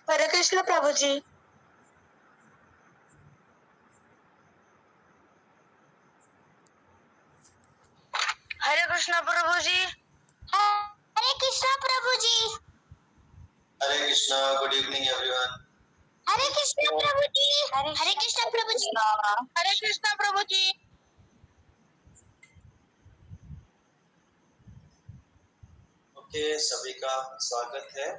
हरे कृष्ण प्रभु जी। हरे कृष्ण प्रभु जी। हरे कृष्ण प्रभु जी। हरे Krishna, good evening everyone. हरे कृष्ण प्रभु जी। हरे कृष्ण प्रभु जी। हरे कृष्ण प्रभु जी। Okay, सभी का स्वागत है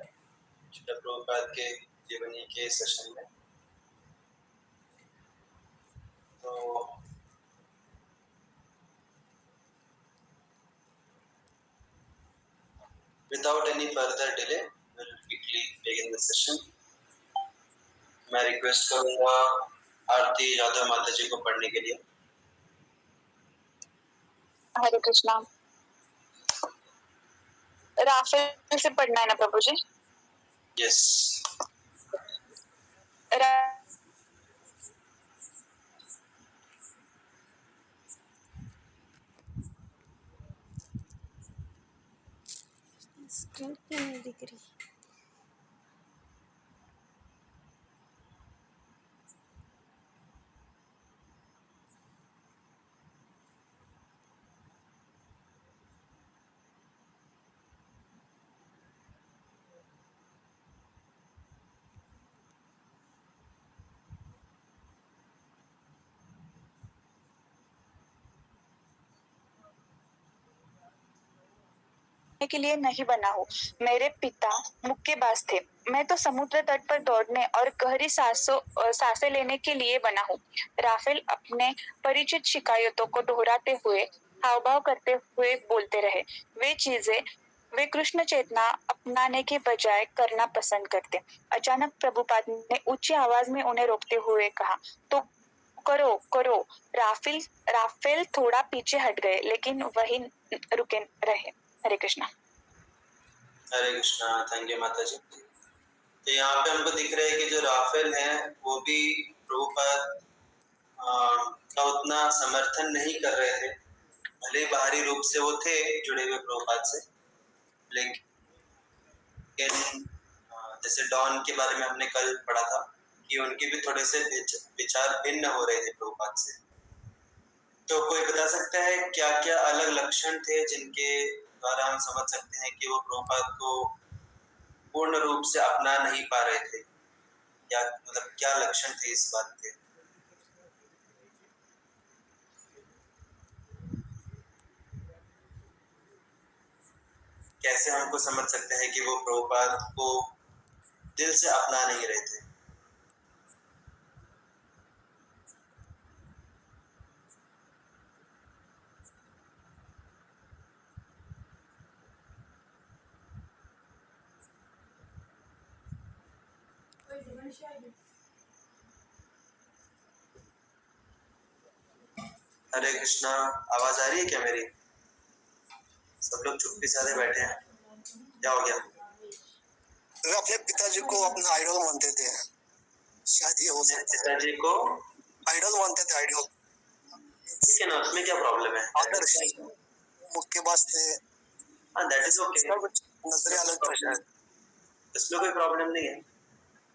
श्रील प्रभुपाद के जीवनी के सेशन में। तो without any further delay will quickly begin the session. मैं रिक्वेस्ट करूंगा आरती राधा माता जी को पढ़ने के लिए। हरे कृष्णा। राफेल से पढ़ना है ना प्रभु जी? यस। स्क्रीन पे नहीं दिख रही। के लिए नहीं बना हूँ। मेरे पिता मुक्केबाज थे। मैं तो समुद्र तट पर दौड़ने और गहरी सांसें लेने के लिए बना हूँ। राफेल अपने परिचित शिकायतों को दोहराते हुए हाव भाव करते हुए बोलते रहे। वे कृष्ण चेतना अपनाने के बजाय करना पसंद करते। अचानक प्रभुपाद ने ऊंची आवाज में उन्हें रोकते हुए कहा, तो करो करो। राफेल थोड़ा पीछे हट गए, लेकिन वहीं रुके रहे। हरे कृष्णा। हरे कृष्णा, थैंक यू माता जी। तो यहाँ पे हमको दिख रहा है कि जो राफेल है वो भी प्रभुपाद का उतना समर्थन नहीं कर रहे थे। भले बाहरी रूप से वो थे जुड़े हुए प्रभुपाद से, लेकिन जैसे डॉन के बारे में हमने कल पढ़ा था कि उनके भी थोड़े से विचार भिन्न हो रहे थे प्रभुपाद से। तो कोई बता सकता है क्या क्या अलग लक्षण थे जिनके द्वारा हम समझ सकते हैं कि वो प्रभुपाद को पूर्ण रूप से अपना नहीं पा रहे थे? क्या मतलब क्या लक्षण थे इस बात के? कैसे हमको समझ सकते हैं कि वो प्रभुपाद को दिल से अपना नहीं रहे थे? हरे कृष्णा, आवाज आ रही है क्या मेरी? सब लोग चुप्पी साधे बैठे हैं, क्या हो गया? वे अपने पिताजी को अपना आइडल मानते थे, शायद ये हो सकता है। पिताजी को आइडल मानते थे, आइडल। ठीक है ना, उसमें क्या प्रॉब्लम है? आदर्श मुक्केबाज थे। That is okay. नजरिया अलग था, इसमें कोई प्रॉब्लम नहीं है।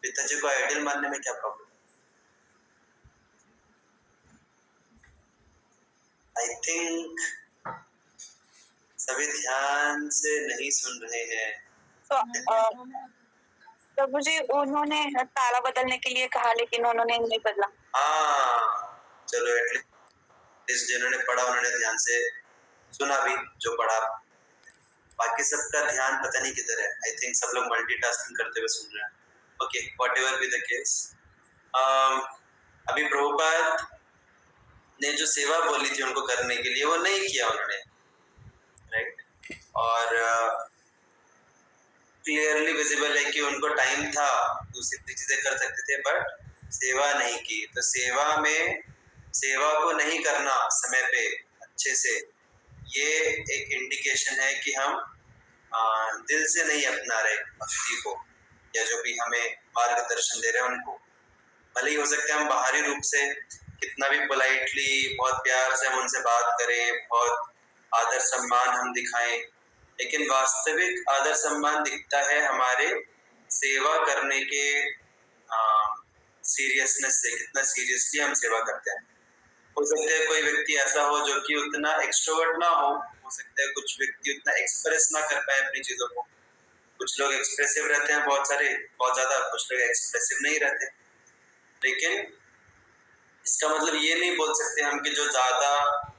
पिताजी को आइडल मानने में क्या प्रॉब्लम? आई थिंक सभी ध्यान से नहीं सुन रहे हैं। प्रभु जी, उन्होंने ताला बदलने के लिए कहा, लेकिन उन्होंने नहीं बदला। हाँ, चलो एटलीस्ट जिन्होंने पढ़ा उन्होंने ध्यान से सुना भी जो पढ़ा। बाकी सबका ध्यान पता नहीं किधर है। आई थिंक सब लोग मल्टीटास्किंग करते हुए सुन रहे हैं। Okay, whatever be the case, अभी प्रभुपाद ने जो सेवा बोली थी उनको करने के लिए वो नहीं किया उन्होंने, राइट? और क्लियरली विजिबल है कि उनको टाइम था, दूसरी चीजें कर सकते थे, बट सेवा नहीं की। तो सेवा को नहीं करना समय पे अच्छे से, ये एक इंडिकेशन है कि हम दिल से नहीं अपना रहे भक्ति को, या जो भी हमें मार्गदर्शन दे रहे हैं उनको। भले ही हो सकता है हम बाहरी रूप से कितना भी पोलाइटली बहुत प्यार से हम उनसे बात करें, बहुत आदर सम्मान हम दिखाएं, लेकिन वास्तविक आदर सम्मान दिखता है हमारे सेवा करने के सीरियसनेस से, कितना सीरियसली हम सेवा करते हैं। हो सकता है कोई व्यक्ति ऐसा हो जो कि उतना एक्सट्रोवर्ट ना हो सकता है कुछ व्यक्ति उतना एक्सप्रेस ना कर पाए अपनी चीजों को। कुछ लोग एक्सप्रेसिव रहते हैं बहुत ज्यादा, कुछ लोग एक्सप्रेसिव नहीं रहते। लेकिन इसका मतलब ये नहीं बोल सकते हम कि जो ज्यादा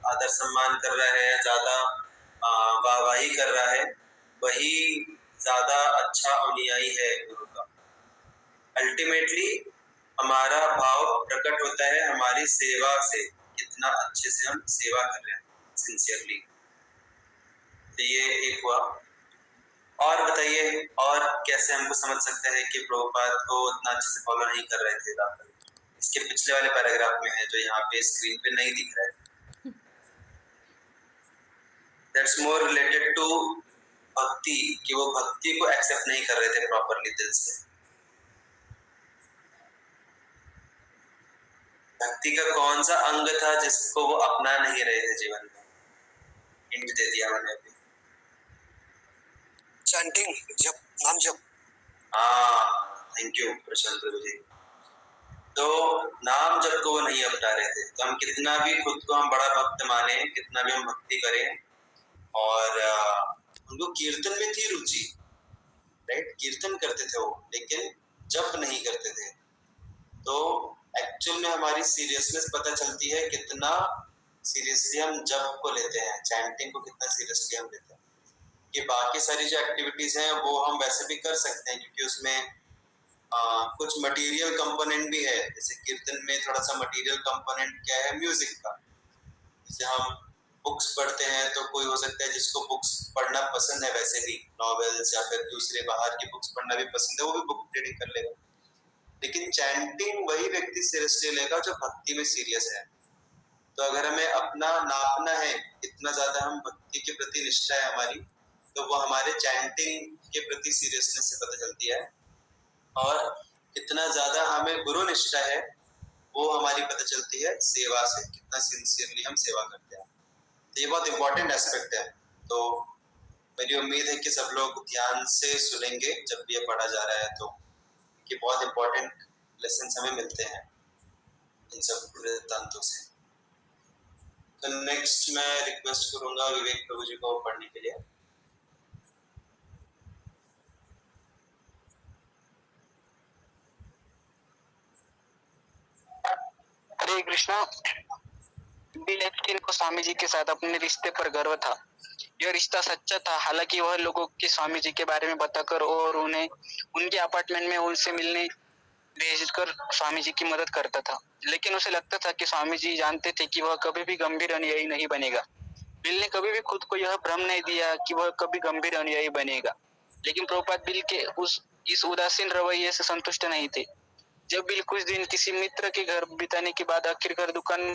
आदर सम्मान कर रहा है, ज्यादा वाहवाही कर रहा है, वही ज्यादा अच्छा अनुयायी है गुरु का। अल्टीमेटली हमारा भाव प्रकट होता है हमारी सेवा से, कितना अच्छे से हम सेवा कर रहे हैं सिंसियरली। तो ये एक हुआ। और बताइए और कैसे हमको समझ सकते हैं कि प्रभुपाद को उतना अच्छे से फॉलो नहीं कर रहे थे राहुल? इसके पिछले वाले पैराग्राफ में है जो यहाँ पे स्क्रीन पे नहीं दिख रहा है। दैट्स मोर रिलेटेड टू भक्ति, कि वो भक्ति को एक्सेप्ट नहीं कर रहे थे प्रॉपरली दिल से। भक्ति का कौन सा अंग था जिसको वो अपना नहीं रहे थे जीवन में? हिंट दे दिया मैंने अभी। चैंटिंग, जप, नाम जप। हाँ, थैंक यू प्रशांत प्रभु जी। तो नाम जप को वो नहीं अपना रहे थे। तो हम कितना भी खुद को हम बड़ा भक्त माने, कितना भी हम भक्ति करें, और उनको कीर्तन में थी रुचि, राइट, कीर्तन करते थे वो, लेकिन जप नहीं करते थे। तो एक्चुअल में हमारी सीरियसनेस पता चलती है कितना सीरियसली हम जप को लेते हैं, चैंटिंग को कितना सीरियसली हम लेते हैं। कि बाकी सारी जो एक्टिविटीज हैं वो हम वैसे भी कर सकते हैं, क्योंकि उसमें कुछ मटेरियल कंपोनेंट भी है। जैसे कीर्तन में थोड़ा सा मटेरियल कंपोनेंट क्या है, म्यूजिक का। जैसे हम बुक्स पढ़ते हैं तो कोई हो सकता है जिसको बुक्स पढ़ना पसंद है, वैसे भी नॉवेल्स या फिर दूसरे बाहर की बुक्स पढ़ना भी पसंद है, वो भी बुक रीडिंग कर लेगा। लेकिन चैंटिंग वही व्यक्ति सीरियसली लेगा जो भक्ति में सीरियस है। तो अगर हमें अपना नापना है कितना ज्यादा हम भक्ति के प्रति निष्ठा है हमारी, तो वो हमारे चैंटिंग के प्रति सीरियसनेस से पता चलती है। और कितना ज्यादा हमें गुरु निष्ठा है वो हमारी पता चलती है सेवा से, कितना सिंसियरली हम सेवा करते हैं। तो ये बहुत इंपॉर्टेंट एस्पेक्ट है। तो मेरी उम्मीद है कि सब लोग ध्यान से सुनेंगे जब भी ये पढ़ा जा रहा है, तो कि बहुत इंपॉर्टेंट लेसन हमें मिलते हैं इन सब वृत्तांतों से। तो नेक्स्ट मैं रिक्वेस्ट करूंगा विवेक प्रभु जी को पढ़ने के लिए। हरे कृष्णा। बिल एप्स्टीन को स्वामी जी के साथ अपने रिश्ते पर गर्व था। यह रिश्ता सच्चा था, हालांकि वह लोगों के स्वामी जी के बारे में बताकर और उन्हें उनके अपार्टमेंट में उनसे मिलने भेजकर स्वामी जी की मदद करता था। लेकिन उसे लगता था कि स्वामी जी जानते थे कि वह कभी भी गंभीर अनुयायी नहीं बनेगा। बिल ने कभी भी खुद को यह भ्रम नहीं दिया कि वह कभी गंभीर अनुयायी बनेगा। लेकिन प्रभुपाद बिल के इस उदासीन रवैये से संतुष्ट नहीं थे। जब बिल कुछ दिन किसी मित्र के घर बिताने के बाद आखिरकार दुकान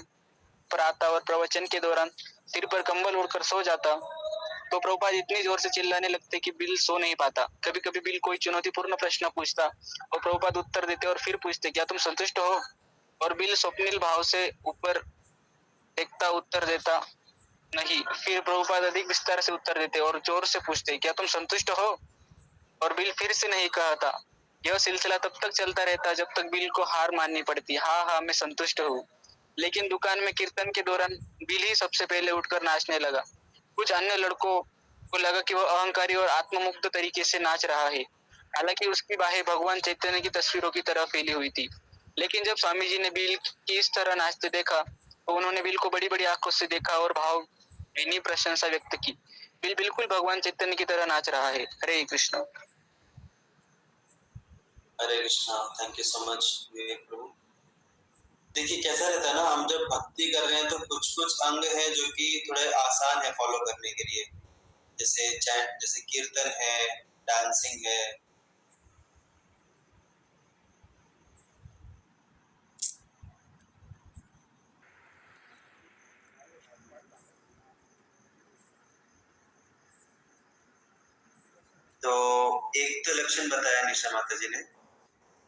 पर आता और प्रवचन के दौरान सिर पर कंबल ओढ़कर सो जाता, तो प्रभुपाद इतनी जोर से चिल्लाने लगते कि बिल सो नहीं पाता। कभी कभी बिल कोई चुनौतीपूर्ण प्रश्न पूछता और प्रभुपाद उत्तर देते और फिर पूछते, क्या तुम संतुष्ट हो? और बिल स्वप्निल भाव से ऊपर देखता, उत्तर देता, नहीं। फिर प्रभुपाद अधिक विस्तार से उत्तर देते और जोर से पूछते, क्या तुम संतुष्ट हो? और बिल फिर से नहीं कहता। यह सिलसिला तब तक चलता रहता जब तक बिल को हार माननी पड़ती। हाँ, मैं संतुष्ट हूँ। लेकिन दुकान में कीर्तन के दौरान बिल ही सबसे पहले उठकर नाचने लगा। कुछ अन्य लड़कों को लगा कि वह अहंकारी और आत्ममुक्त तरीके से नाच रहा है, हालांकि उसकी बाहें भगवान चैतन्य की तस्वीरों की तरह फैली हुई थी। लेकिन जब स्वामी जी ने बिल की इस तरह नाचते देखा तो उन्होंने बिल को बड़ी बड़ी आंखों से देखा और भाव भीनी प्रशंसा व्यक्त की। बिल बिल्कुल भगवान चैतन्य की तरह नाच रहा है। Hare Krishna. Hare Krishna. Thank you so much Vivek Prabhu. देखिए कैसा रहता है ना, हम जब भक्ति कर रहे हैं तो कुछ कुछ अंग है जो कि थोड़े आसान है फॉलो करने के लिए। जैसे चैंट, जैसे कीर्तन है, डांसिंग है। तो एक तो लक्षण बताया निशा माता जी ने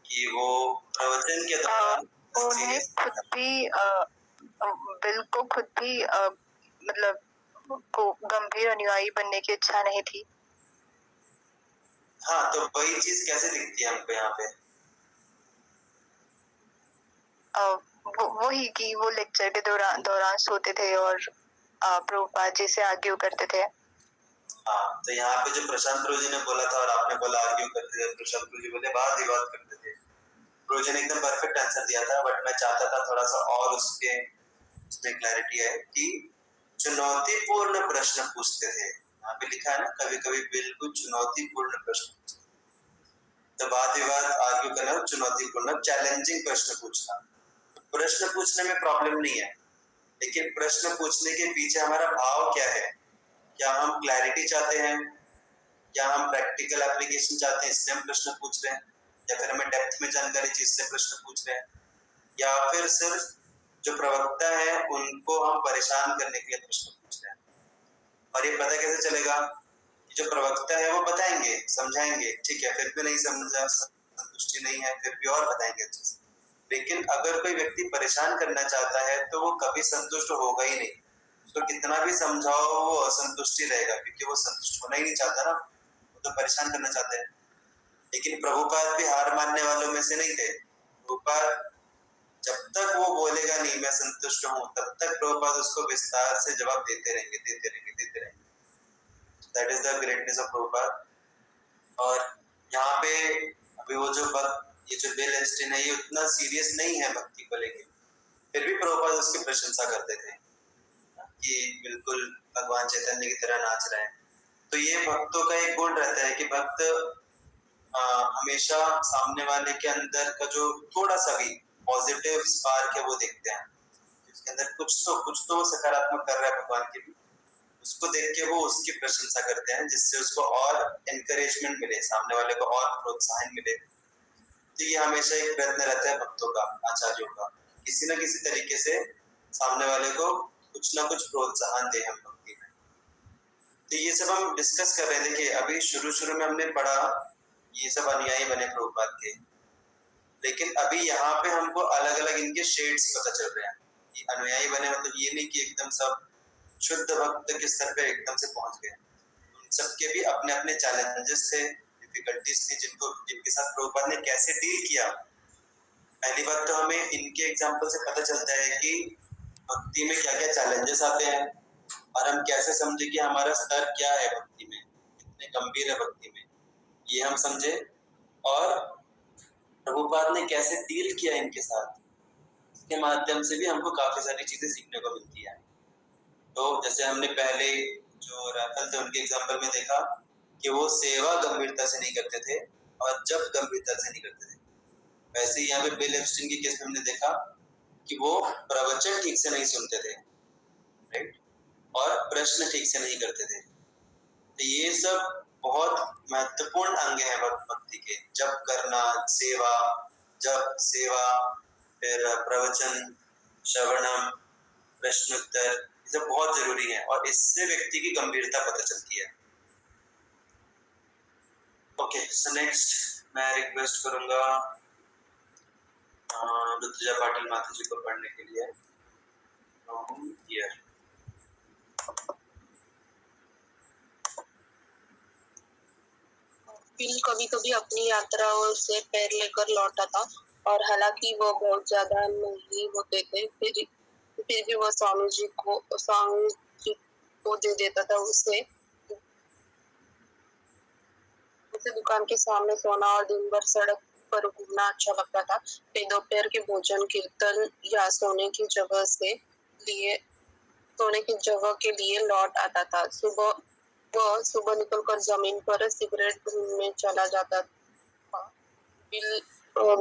कि वो प्रवचन के दौरान उन्हें खुद भी बिल को खुद भी मतलब को गंभीर अनुयायी बनने की इच्छा नहीं थी। हाँ, तो वही चीज कैसे दिखती है हमको यहाँ पे? वही कि वो लेक्चर के दौरान सोते थे और प्रभुपाद जी से आर्ग्यू करते थे। हाँ, तो यहाँ पे जो प्रशांत प्रभु जी ने बोला था और आपने बोला आर्ग्यू करते थे, प्रशांत प्रभु जी बोले वाद विवाद करते थे। प्रभु जी ने एकदम परफेक्ट आंसर दिया था, बट मैं चाहता था थोड़ा सा और उसमें क्लैरिटी है कि चुनौतीपूर्ण प्रश्न पूछते थे। यहाँ पे लिखा है ना, कभी कभी बिल्कुल चुनौतीपूर्ण प्रश्न। तो वाद विवाद आर्ग्यू करना, चुनौतीपूर्ण चैलेंजिंग प्रश्न पूछना। प्रश्न पूछने में प्रॉब्लम नहीं है, लेकिन प्रश्न पूछने के पीछे हमारा भाव क्या है? क्या हम क्लैरिटी चाहते हैं, या हम प्रैक्टिकल एप्लीकेशन चाहते हैं इसलिए हम प्रश्न पूछ रहे हैं, या फिर हमें डेप्थ में जानकारी चाहिए इसलिए प्रश्न पूछ रहे हैं, या फिर सिर्फ जो प्रवक्ता है उनको हम परेशान करने के लिए प्रश्न पूछ रहे हैं? और ये पता कैसे चलेगा? जो प्रवक्ता है वो बताएंगे, समझाएंगे, ठीक है, फिर भी नहीं समझा, संतुष्टि नहीं है, फिर भी और बताएंगे अच्छे से। लेकिन अगर कोई व्यक्ति परेशान करना चाहता है तो वो कभी संतुष्ट होगा ही नहीं। उसको कितना भी समझाओ वो असंतुष्टि रहेगा, क्योंकि वो संतुष्ट होना ही नहीं चाहता ना, वो तो परेशान करना चाहते हैं। लेकिन प्रभुपाद भी हार मानने वालों में से नहीं थे। प्रभुपाद जब तक वो बोलेगा नहीं मैं संतुष्ट हूँ, तब तक प्रभुपाद उसको विस्तार से जवाब देते रहेंगे। That is the greatness of Prabhupada. और यहाँ पे अभी वो जो ये जो बिल एस्टिन है, ये उतना सीरियस नहीं है भक्ति को लेके, फिर भी प्रभुपाद उसकी प्रशंसा करते थे कि बिल्कुल भगवान चैतन्य की तरह नाच रहे हैं। तो ये भक्तों का एक गुण रहता है कि भक्त हमेशा सामने वाले के अंदर का जो थोड़ा सा भी पॉजिटिव स्पार्क है वो देखते हैं, उसके अंदर कुछ तो वो सकारात्मक कर रहा है भगवान के लिए, उसको देख के वो उसकी प्रशंसा करते हैं, जिससे उसको और एनकरेजमेंट मिले, सामने वाले को और प्रोत्साहन मिले। तो ये हमेशा एक प्रयत्न रहता है भक्तों का, आचार्यों का, किसी न किसी तरीके से सामने वाले को कुछ ना कुछ प्रोत्साहन दे हम भक्ति में। तो ये सब हम डिस्कस कर रहे थे। देखिए अभी शुरू में हमने पढ़ा ये सब अनुयायी बने प्रभुपाद के, लेकिन अभी यहाँ पे हमको अलग अलग इनके शेड्स पता चल रहे हैं कि अनुयायी बने मतलब ये नहीं कि एकदम सब शुद्ध भक्त के स्तर पे एकदम से पहुंच गए। उन सबके भी अपने अपने चैलेंजेस थे, डिफिकल्टीज थी, जिनके साथ प्रभुपाद ने कैसे डील किया। पहली बात तो हमें इनके एग्जाम्पल से पता चलता है कि भक्ति में क्या क्या चैलेंजेस आते हैं, और हम कैसे समझे कि हमारा स्तर क्या है भक्ति में, कितने गंभीर है भक्ति में, ये हम समझे। और प्रभुपाद ने कैसे डील किया इनके साथ, इसके माध्यम से भी हमको काफी सारी चीजें सीखने को मिलती है। तो जैसे हमने पहले जो राफेल थे उनके एग्जाम्पल में देखा कि वो सेवा गंभीरता से नहीं करते थे और जब गंभीरता से नहीं करते थे। वैसे ही यहाँ पे बिल एप्स्टीन के केस में हमने देखा कि वो प्रवचन ठीक से नहीं सुनते थे, राइट, और प्रश्न ठीक से नहीं करते थे। तो ये सब बहुत महत्वपूर्ण अंग है भक्ति के, जप करना, सेवा, फिर प्रवचन, श्रवणम, प्रश्नोत्तर, ये सब बहुत जरूरी है और इससे व्यक्ति की गंभीरता पता चलती है। ओके, सो नेक्स्ट मैं रिक्वेस्ट करूंगा ऋतुजा पाटिल माता जी को पढ़ने के लिए। बिल कभी कभी अपनी यात्राओं से पैर लेकर लौटा था, और हालांकि वो बहुत ज्यादा नहीं होते थे, फिर भी वह स्वामी जी को दे देता था। उसे दुकान के सामने सोना और दिन भर सड़क पर घूमना अच्छा लगता था। फिर दोपहर के भोजन, कीर्तन या सोने की जगह के लिए लौट आता था। सुबह निकलकर जमीन पर सिगरेट ढूंढने चला जाता था।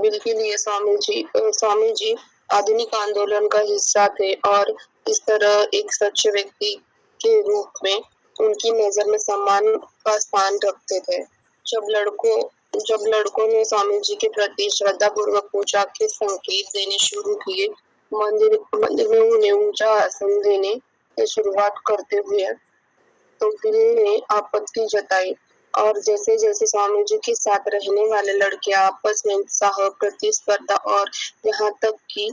बिल के लिए स्वामी जी आधुनिक आंदोलन का हिस्सा थे, और इस तरह एक सच्चे व्यक्ति के रूप में उनकी नजर में सम्मान का स्थान रखते थे। जब लड़कों ने स्वामी जी के प्रति श्रद्धा पूर्वक पूजा के संकेत देने शुरू किए, मंदिर में उन्हें ऊंचा आसन देने की शुरुआत करते हुए तो बिल ने आपत्ति जताई, और जैसे जैसे स्वामी जी के साथ रहने वाले लड़के आपस में उत्साह, प्रतिस्पर्धा और यहाँ तक कि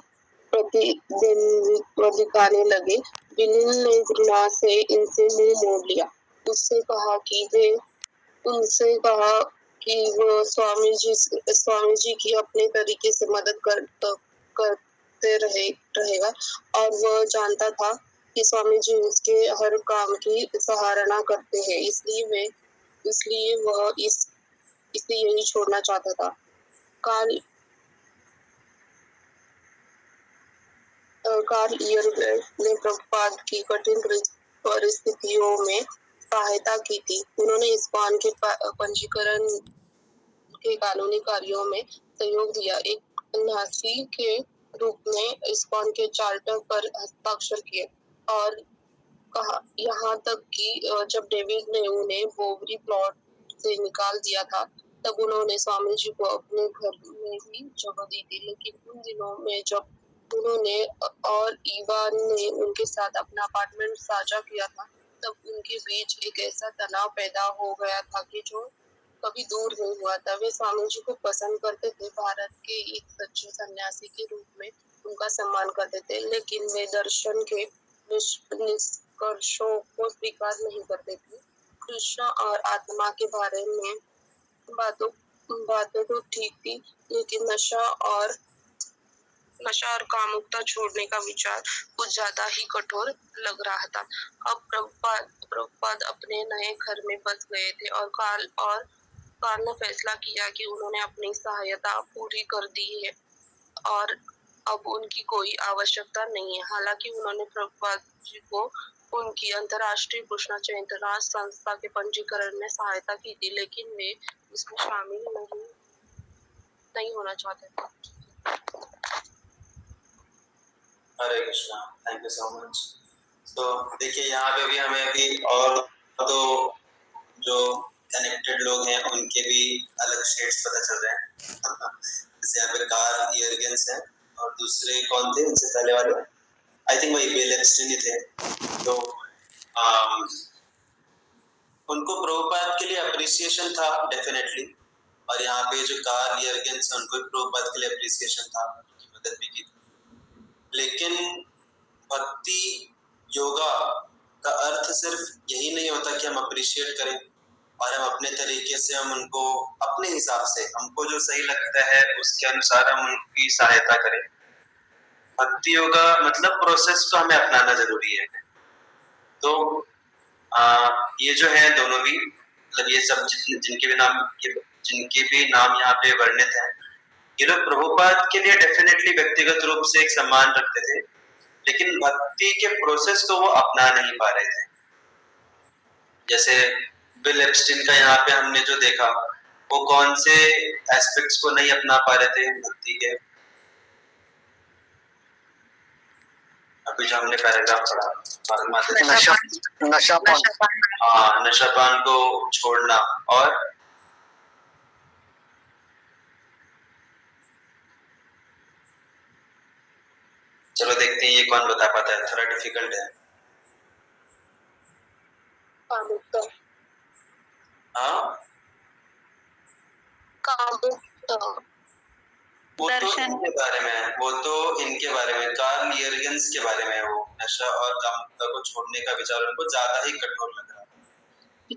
प्रतिद्वंद्वित्व दिखाने लगे, बिल ने घृणा से इनसे मुंह मोड़ लिया। उससे कहा कि वो स्वामी जी की अपने तरीके से मदद करते रहेगा, और वह जानता था कि स्वामी जी उसके हर काम की सराहना करते हैं, इसलिए वह इसे यही छोड़ना चाहता था। कार्ल इयरबैग ने प्रभुपाद की कठिन परिस्थितियों में सहायता की थी। उन्होंने इस्कॉन के पंजीकरण के कानूनी कार्यों में सहयोग दिया। एक न्यासी के रूप में इस्कॉन के चार्टर पर हस्ताक्षर किए, और कहा यहाँ तक कि जब डेविड ने उन्हें बोवरी प्लॉट से निकाल दिया था, तब उन्होंने स्वामी जी को अपने घर में ही जगह दी थी। लेकिन उन दिनों में जब उन्होंने और इवान ने उनके साथ अपना अपार्टमेंट साझा किया था, तब उनके बीच एक ऐसा तनाव पैदा हो गया था कि जो कभी दूर नहीं हुआ था। वे स्वामी जी को पसंद करते थे, भारत के एक सच्चे सन्यासी के रूप में उनका सम्मान करते थे, लेकिन वे दर्शन के निष्कर्षों को स्वीकार नहीं करते थे। कृष्ण और आत्मा के बारे में बातें तो ठीक थी, लेकिन नशा और कामुकता छोड़ने का विचार कुछ ज्यादा ही कठोर लग रहा था। अब प्रभुपाद अपने नए घर में बस गए थे, और कार्ल ने फैसला किया कि उन्होंने अपनी सहायता पूरी कर दी है और अब उनकी कोई आवश्यकता नहीं है। हालांकि उन्होंने प्रभुपाद जी को उनकी अंतर्राष्ट्रीय कृष्ण चैतन्य संस्था के पंजीकरण में सहायता की थी, लेकिन वे इसमें शामिल नहीं होना चाहते थे। Hare Krishna, thank you so much. तो देखिए यहाँ पे भी हमें अभी और तो जो कनेक्टेड लोग हैं उनके भी अलग शेड्स पता चल रहे हैं। जैसे यहाँ पे कार्ल इयरगेंस है, और दूसरे कौन थे उनसे पहले वाले, आई थिंक वही बिल एप्स्टीन ही थे। तो उनको प्रभुपाद के लिए अप्रिसिएशन था डेफिनेटली, और यहाँ पे जो कार्ल इयरगेंस है उनको प्रभुपाद के लिए अप्रिसिएशन था, उनकी मदद भी की थी। लेकिन भक्ति योगा का अर्थ सिर्फ यही नहीं होता कि हम अप्रिशिएट करें और हम अपने तरीके से हम उनको अपने हिसाब से हमको जो सही लगता है उसके अनुसार हम उनकी सहायता करें। भक्ति योगा मतलब प्रोसेस को हमें अपनाना जरूरी है। तो ये जो है दोनों भी, मतलब ये सब जिनके भी नाम यहाँ पे वर्णित हैं, ये लोग प्रभुपाद के लिए डेफिनेटली व्यक्तिगत रूप से एक सम्मान रखते थे, लेकिन भक्ति के प्रोसेस को वो अपना नहीं पा रहे थे। जैसे बिल एप्स्टीन का यहाँ पे हमने जो देखा, वो कौन से एस्पेक्ट्स को नहीं अपना पा रहे थे भक्ति के। अभी जो हमने पैराग्राफ पढ़ा, नशापान, हाँ, नशापान को छोड़ना, और चलो देखते हैं ये कौन बता पाता है, थोड़ा डिफिकल्ट है। हाँ, वो तो इनके बारे में है, वो तो इनके बारे में, कार्ल इयरगेंस के बारे में है। वो नशा और कामुकता को छोड़ने का विचार उनको ज्यादा ही कठोर लग रहा है।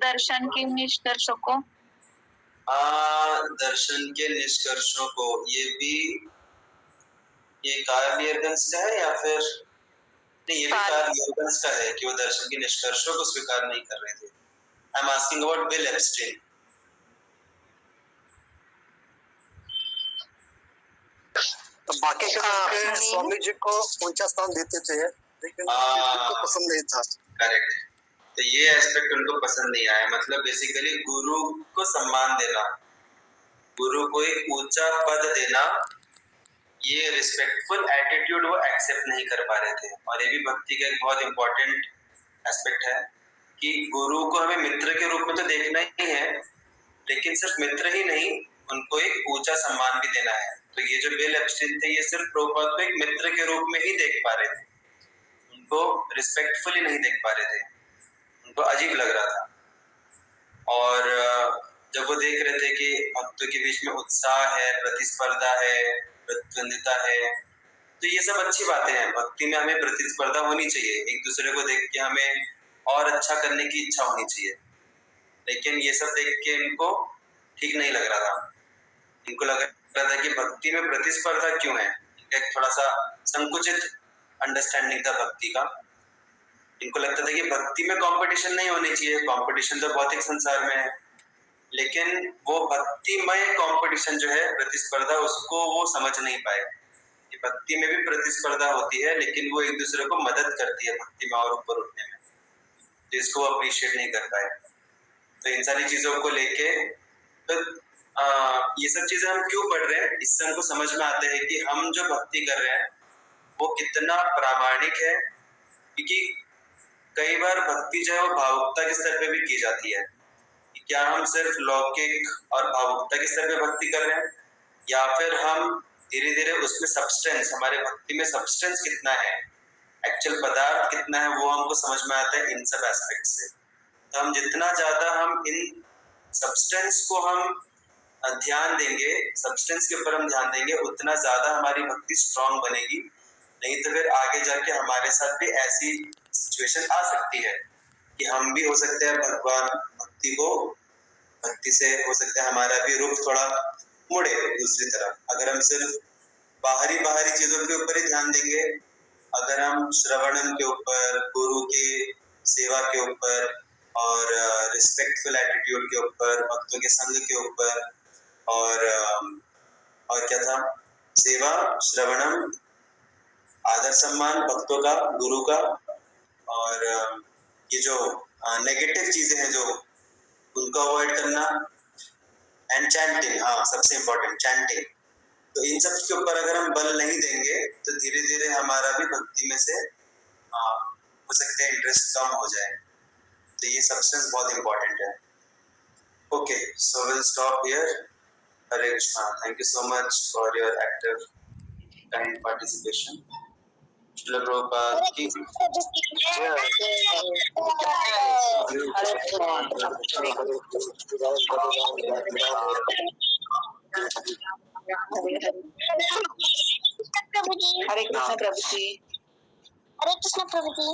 दर्शन के निष्कर्षों को, दर्शन के निष्कर्षों को, ये कार्ल इयरगेंस का है या फिर नहीं, ये भी कार्ल इयरगेंस का है कि वो दर्शन के निष्कर्षों को स्वीकार नहीं कर रहे थे। I am asking about bill Epstein. तो बाकी के स्वामी जी को ऊंचा स्थान देते थे, लेकिन उनको पसंद नहीं था। करेक्ट। तो ये एस्पेक्ट उनको पसंद नहीं आया, मतलब बेसिकली गुरु को सम्मान देना, गुरु को एक ऊंचा पद देना, ये रिस्पेक्टफुल एटीट्यूड वो एक्सेप्ट नहीं कर पा रहे थे। और ये भी भक्ति का एक बहुत इंपॉर्टेंट एस्पेक्ट है कि गुरु को हमें मित्र के रूप में तो देखना ही है, लेकिन सिर्फ मित्र ही नहीं, उनको एक ऊंचा सम्मान भी देना है। तो ये जो बिल एप्स्टीन थे, ये सिर्फ प्रभुपाद को एक मित्र के रूप में ही देख पा रहे थे, उनको रिस्पेक्टफुली नहीं देख पा रहे थे, उनको अजीब लग रहा था। और जब वो देख रहे थे कि भक्तों के बीच में उत्साह है, प्रतिस्पर्धा है, प्रतिद्वंदिता है, तो ये सब अच्छी बातें हैं। भक्ति में हमें प्रतिस्पर्धा होनी चाहिए, एक दूसरे को देख के हमें और अच्छा करने की इच्छा होनी चाहिए, लेकिन ये सब देख के इनको ठीक नहीं लग रहा था। इनको लग रहा था कि भक्ति में प्रतिस्पर्धा क्यों है। एक थोड़ा सा संकुचित अंडरस्टैंडिंग था भक्ति का। इनको लगता था कि भक्ति में कंपटीशन नहीं होनी चाहिए, कंपटीशन तो भौतिक संसार में है, लेकिन वो भक्तिमय कंपटीशन जो है, प्रतिस्पर्धा, उसको वो समझ नहीं पाए कि भक्ति में भी प्रतिस्पर्धा होती है, लेकिन वो एक दूसरे को मदद करती है भक्ति में और ऊपर उठने में, जिसको वो अप्रिशिएट नहीं कर पाए। तो इन सारी चीजों को लेके तो ये सब चीजें हम क्यों पढ़ रहे हैं, इससे हमको समझ में आता है कि हम जो भक्ति कर रहे हैं वो कितना प्रामाणिक है। क्योंकि कई बार भक्ति जो है वो भावुकता के स्तर पे भी की जाती है। क्या हम सिर्फ लौकिक और भावुकता के स्तर पे भक्ति कर रहे हैं, या फिर हम धीरे धीरे उसमें सब्सटेंस, हमारे भक्ति में सब्सटेंस कितना है, एक्चुअल पदार्थ कितना है, वो हमको समझ में आता है इन सब एस्पेक्ट से। तो हम जितना ज्यादा हम इन सब्सटेंस को हम ध्यान देंगे, सब्सटेंस के ऊपर हम ध्यान देंगे, उतना ज्यादा हमारी भक्ति स्ट्रांग बनेगी। नहीं तो फिर आगे जाके हमारे साथ भी ऐसी सिचुएशन आ सकती है कि हम भी हो सकते हैं भगवान भक्ति से हो सकता है हमारा भी रुख थोड़ा मुड़े दूसरी तरफ। अगर हम सिर्फ बाहरी चीजों के ऊपर ही ध्यान देंगे, अगर हम श्रवणम के ऊपर, गुरु की सेवा के ऊपर और रिस्पेक्टफुल एटीट्यूड के ऊपर, भक्तों के संग के ऊपर और क्या था, सेवा, श्रवणम, आदर सम्मान भक्तों का, गुरु का, और ये जो नेगेटिव चीजें हैं जो उनको अवॉइड करना, एंड चैंटिंग, हाँ सबसे इम्पोर्टेंट चैंटिंग। तो इन सब के ऊपर अगर हम बल नहीं देंगे तो धीरे धीरे हमारा भी भक्ति में से हो सकता है इंटरेस्ट कम हो जाए। तो ये सब्सटेंस बहुत इम्पोर्टेंट है। Okay, so will stop here. Hare Krishna. Thank you so much for your active kind participation. Srila Prabhupada की हरे कृष्ण प्रभु जी। हरे कृष्ण प्रभु जी।